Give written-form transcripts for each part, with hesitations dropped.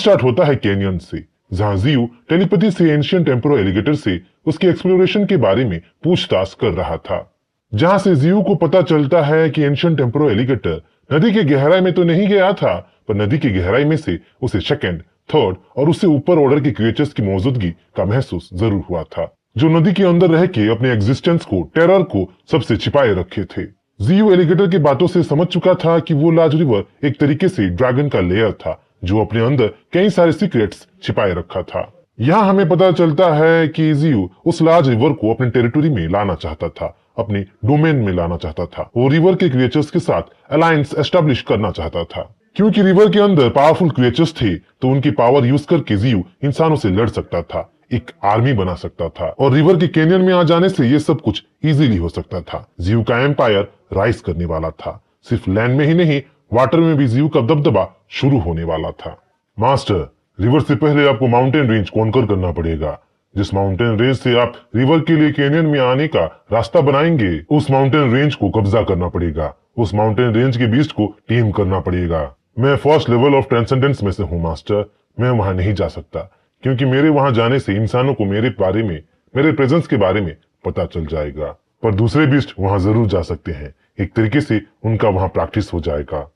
Start होता है canyon से, जहां जियो टेलीपैथी से एंशिएंट एम्परो एलिगेटर से उसके एक्सप्लोरेशन के बारे में पूछताछ कर रहा था। जहां से जियो को पता चलता है कि एंशिएंट एम्परो एलिगेटर नदी के गहराई में तो नहीं गया था, पर नदी की गहराई में से उसे सेकंड, थर्ड और उससे ऊपर ऑर्डर के क्रिएचर्स की मौजूदगी का महसूस जरूर हुआ था, जो नदी के अंदर रह के अपने एग्जिस्टेंस को, टेरर को सबसे छिपाए रखे थे। जियो एलिगेटर की बातों से समझ चुका था कि वो लार्ज रिवर एक तरीके से ड्रैगन का लेयर था, जो अपने अंदर कई सारे सीक्रेट्स छिपाए रखा था। यहाँ हमें पता चलता है कि जियो उस लार्ज रिवर को अपने टेरिटोरी में लाना चाहता था, अपने डोमेन में लाना चाहता था। वो रिवर के क्रिएचर्स के साथ अलायंस एस्टेब्लिश करना चाहता था। क्योंकि रिवर के अंदर पावरफुल क्रिएचर्स थे, तो उनकी पावर यूज करके जियो इंसानों से लड़ सकता था, एक आर्मी बना सकता था, और रिवर के कैनियन में आ जाने से ये सब कुछ इजीली हो सकता था। जियो का एम्पायर राइज करने वाला था। सिर्फ लैंड में ही नहीं, वाटर में भी जियो का दबदबा शुरू होने वाला था। मास्टर, रिवर से पहले आपको माउंटेन रेंज कॉन्कर करना पड़ेगा। जिस माउंटेन रेंज से आप रिवर के लिए कैनियन में आने का रास्ता बनाएंगे, उस माउंटेन रेंज को कब्जा करना पड़ेगा। उस माउंटेन रेंज के बीस्ट को टेम करना पड़ेगा। मैं फर्स्ट लेवल ऑफ ट्रांसेंडेंस में से हूँ मास्टर। मैं वहां नहीं जा सकता, क्योंकि मेरे वहां जाने से इंसानों को मेरे बारे में, मेरे प्रेजेंस के बारे में पता चल जाएगा। पर दूसरे बीस्ट वहां जरूर जा सकते हैं। एक तरीके से उनका वहां प्रैक्टिस हो जाएगा।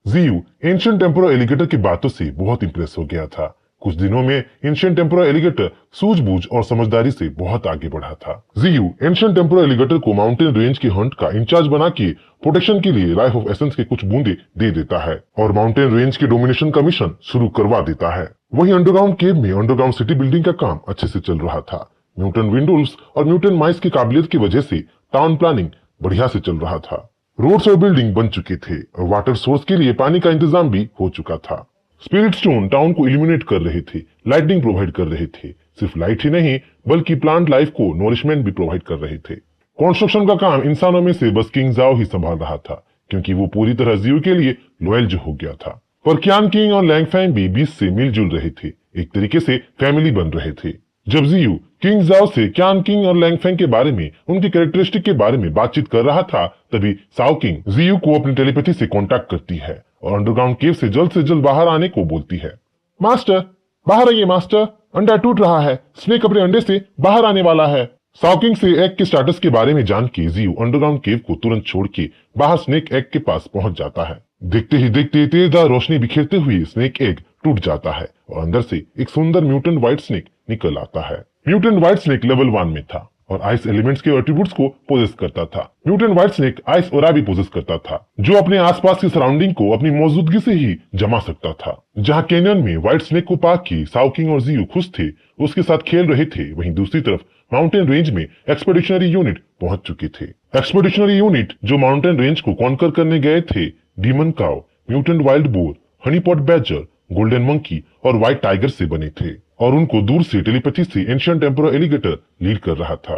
जियो एंशिएंट एम्परो एलिगेटर की बातों से बहुत इंप्रेस हो गया था। कुछ दिनों में एंशिएंट एम्परो एलिगेटर सूझबूझ और समझदारी से बहुत आगे बढ़ा था। जियो एंशिएंट एम्परो एलिगेटर को माउंटेन रेंज के हंट का इंचार्ज बना के प्रोटेक्शन के लिए लाइफ ऑफ एसेंस के कुछ बूंदे दे देता है और माउंटेन रेंज के डोमिनेशन का मिशन शुरू करवा देता है। वही अंडरग्राउंड केव में अंडरग्राउंड सिटी बिल्डिंग का काम अच्छे से चल रहा था। म्यूटेंट विंडुल्स और म्यूटेंट माइस की काबिलियत की वजह से टाउन प्लानिंग बढ़िया से चल रहा था। रोड्स और बिल्डिंग बन चुके थे और वाटर सोर्स के लिए पानी का इंतजाम भी हो चुका था। स्पिरिट स्टोन टाउन को इल्यूमिनेट कर रहे थे, लाइटनिंग प्रोवाइड कर रहे थे। सिर्फ लाइट ही नहीं, बल्कि प्लांट लाइफ को नोरिशमेंट भी प्रोवाइड कर रहे थे। कंस्ट्रक्शन का काम इंसानों में से बस किंग जाओ ही संभाल रहा था, क्योंकि वो पूरी तरह जियो के लिए लॉयल जो हो गया था। पर क्यान किंग और लैंगफैंग भी बीच से मिलजुल रहे थे, एक तरीके से फैमिली बन रहे थे। जब जियो किंग जाओ से क्यान किंग और लैंगफैंग के बारे में, उनकी कैरेक्टरिस्टिक के बारे में बातचीत कर रहा था, तभी साओ किंग जियो को अपनी टेलीपैथी से कांटेक्ट करती है और अंडरग्राउंड केव से जल्द बाहर आने को बोलती है। मास्टर, बाहर आइए मास्टर, अंडा टूट रहा है, स्नेक अपने अंडे से बाहर आने वाला है। साओ किंग से एग के स्टेटस के बारे में जान के जियो अंडरग्राउंड केव को तुरंत छोड़ के बाहर स्नेक एग के पास पहुंच जाता है। देखते ही देखते तेजदार रोशनी बिखेरते हुए स्नेक एग टूट जाता है और अंदर से एक सुंदर म्यूटेंट व्हाइट स्नेक निकल आता है। म्यूटेंट व्हाइट स्नेक लेवल 1 में था और आइस एलिमेंट्स के एट्रीब्यूट्स को पोजेस करता था। म्यूटेंट व्हाइट स्नेक आइस ओरा भी पोजेस करता था, जो अपने आसपास की सराउंडिंग को अपनी मौजूदगी से ही जमा सकता था। जहां कैनियन में व्हाइट स्नेक को पाके साओ किंग और जियो खुश थे, उसके साथ खेल रहे थे, वहीं दूसरी तरफ माउंटेन रेंज में एक्सपेडिशनरी यूनिट पहुंच चुके थे। एक्सपेडिशनरी यूनिट जो माउंटेन रेंज को कॉन्कर करने गए थे, demon cow, mutant wild boar, honeypot badger, golden monkey और व्हाइट टाइगर से बने थे और उनको दूर से टेलीपैथी से एंशिएंट एम्परो एलिगेटर लीड कर रहा था।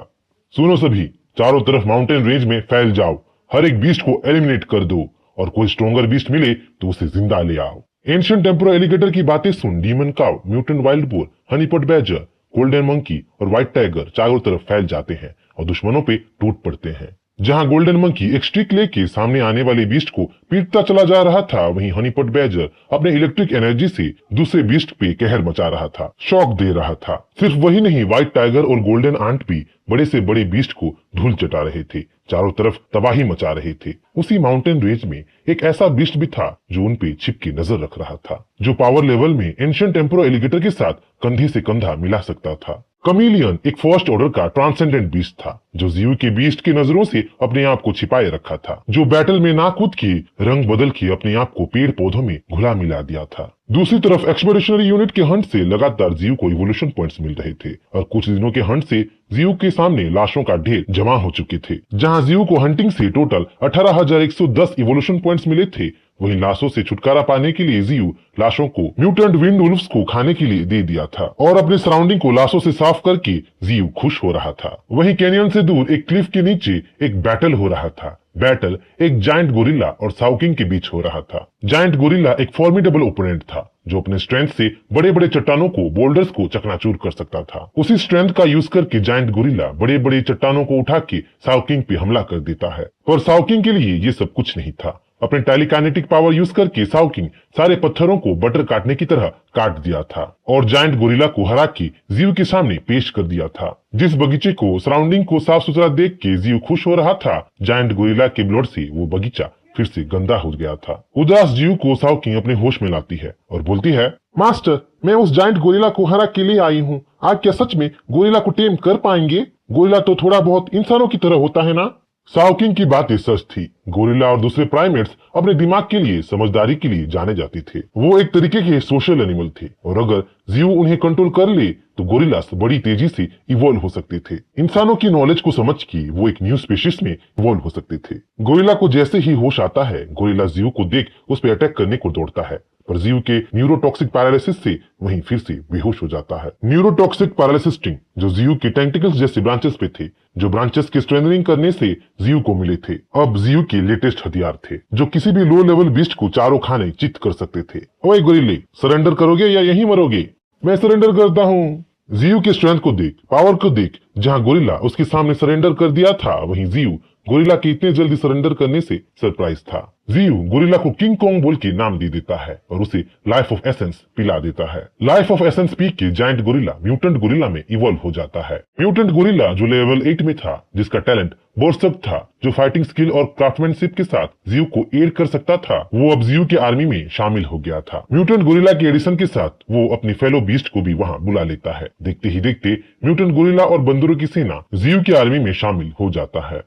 सुनो सभी, चारों तरफ माउंटेन रेंज में फैल जाओ, हर एक बीस्ट को एलिमिनेट कर दो और कोई स्ट्रॉन्गर बीस्ट मिले तो उसे जिंदा ले आओ। एंशिएंट एम्परो एलिगेटर की बातें सुन demon cow, mutant wild boar, honeypot badger, golden monkey और व्हाइट टाइगर चारों तरफ फैल जाते हैं और दुश्मनों पे टूट पड़ते हैं। जहां गोल्डन मंकी एक स्टिक लेके सामने आने वाले बीस्ट को पीटता चला जा रहा था, वहीं हनीपॉट बैजर अपने इलेक्ट्रिक एनर्जी से दूसरे बीस्ट पे कहर मचा रहा था, शॉक दे रहा था। सिर्फ वही नहीं, व्हाइट टाइगर और गोल्डन आंट भी बड़े से बड़े बीस्ट को धूल चटा रहे थे, चारों तरफ तबाही मचा रहे थे। उसी माउंटेन रेंज में एक ऐसा बीस्ट भी था जो उन पे छिप के नजर रख रहा था, जो पावर लेवल में एंशिएंट एम्परो एलिगेटर के साथ कंधे से कंधा मिला सकता था। कमीलियन एक फर्स्ट ऑर्डर का ट्रांसेंडेंट बीस्ट था, जो जियो के बीस्ट की नजरों से अपने आप को छिपाए रखा था, जो बैटल में ना कूद के रंग बदल के अपने आप को पेड़ पौधों में घुला मिला दिया था। दूसरी तरफ एक्सपेडिशनरी यूनिट के हंट से लगातार जियो को इवोल्यूशन पॉइंट्स मिल रहे थे और कुछ दिनों के हंट से जियो के सामने लाशों का ढेर जमा हो चुके थे। जहां जियो को हंटिंग से टोटल 18,110 इवोल्यूशन पॉइंट्स मिले थे, वहीं लाशों से छुटकारा पाने के लिए जियो लाशों को म्यूटेंट विंड वुल्फ्स को खाने के लिए दे दिया था और अपने सराउंडिंग को लाशों से साफ करके जियो खुश हो रहा था। वहीं कैनियन से दूर एक क्लिफ के नीचे एक बैटल हो रहा था। बैटल एक जायंट गोरिल्ला और साओ किंग के बीच हो रहा था। जायंट गोरिल्ला एक फॉर्मिडेबल ओपोनेंट था, जो अपने स्ट्रेंथ से बड़े बड़े चट्टानों को, बोल्डर्स को चकनाचूर कर सकता था। उसी स्ट्रेंथ का यूज करके जायंट गोरिल्ला बड़े बड़े चट्टानों को उठा के साओ किंग पे हमला कर देता है, पर साओ किंग के लिए ये सब कुछ नहीं था। अपने टेलीकाइनेटिक पावर यूज करके साओ किंग सारे पत्थरों को बटर काटने की तरह काट दिया था और जायंट गोरिल्ला को हरा के जियो के सामने पेश कर दिया था। जिस बगीचे को सराउंडिंग को साफ सुथरा देख के जियो खुश हो रहा था, जायंट गोरिल्ला के ब्लड से वो बगीचा फिर से गंदा हो गया था। उदास जियो को साओ किंग अपने होश में लाती है और बोलती है, मास्टर, मैं उस जायंट गोरिल्ला को हरा के लिए आई हूँ। आप क्या सच में गोरिल्ला को टेम कर पाएंगे? गोरिल्ला तो थोड़ा बहुत इंसानों की तरह होता है ना। साओ किंग की बातें सच थी। गोरिल्ला और दूसरे प्राइमेट्स अपने दिमाग के लिए, समझदारी के लिए जाने जाते थे। वो एक तरीके के सोशल एनिमल थे और अगर जियो उन्हें कंट्रोल कर ले तो गोरिल्लास बड़ी तेजी से इवॉल्व हो सकते थे। इंसानों की नॉलेज को समझ के वो एक न्यू स्पीशीज में इवॉल्व हो सकते थे। गोरिल्ला को जैसे ही होश आता है, गोरिल्ला जियो को देख उस पर अटैक करने को दौड़ता है, पर जियो के न्यूरोटॉक्सिक पैरालिसिस से वहीं फिर से बेहोश हो जाता है। न्यूरोटॉक्सिक पैरालिसिस स्टिंग जो जियो के टेंटिकल्स जैसे ब्रांचेस पे थे, जो ब्रांचेस के स्ट्रेंथनिंग करने से जियो को मिले थे, अब जियो के लेटेस्ट हथियार थे जो किसी भी लो लेवल बीस्ट को चारों खाने चित कर सकते थे। ओए गोरिल्ले, सरेंडर करोगे या यहीं मरोगे? मैं सरेंडर करता हूँ। जियो के स्ट्रेंथ को देख, पावर को देख, जहाँ गोरिल्ला उसके सामने सरेंडर कर दिया था, वहीं जियो गोरिल्ला के इतने जल्दी सरेंडर करने से सरप्राइज था। जियो गोरिल्ला को किंग कॉन्ग बोल के नाम दे देता है और उसे लाइफ ऑफ एसेंस पिला देता है। लाइफ ऑफ एसेंस पी के जायंट गोरिल्ला म्यूटेंट गोरिल्ला में इवॉल्व हो जाता है। म्यूटेंट गोरिल्ला जो लेवल 8 में था, जिसका टैलेंट बर्सर्क था, जो फाइटिंग स्किल और क्राफ्टमैनशिप के साथ जियो को एड कर सकता था, वो अब जियो के आर्मी में शामिल हो गया था। म्यूटेंट गोरिल्ला के एडिशन के साथ वो अपनी फेलो बीस्ट को भी वहाँ बुला लेता है। देखते ही देखते म्यूटेंट गोरिल्ला और बंदरों की सेना जियो की आर्मी में शामिल हो जाता है।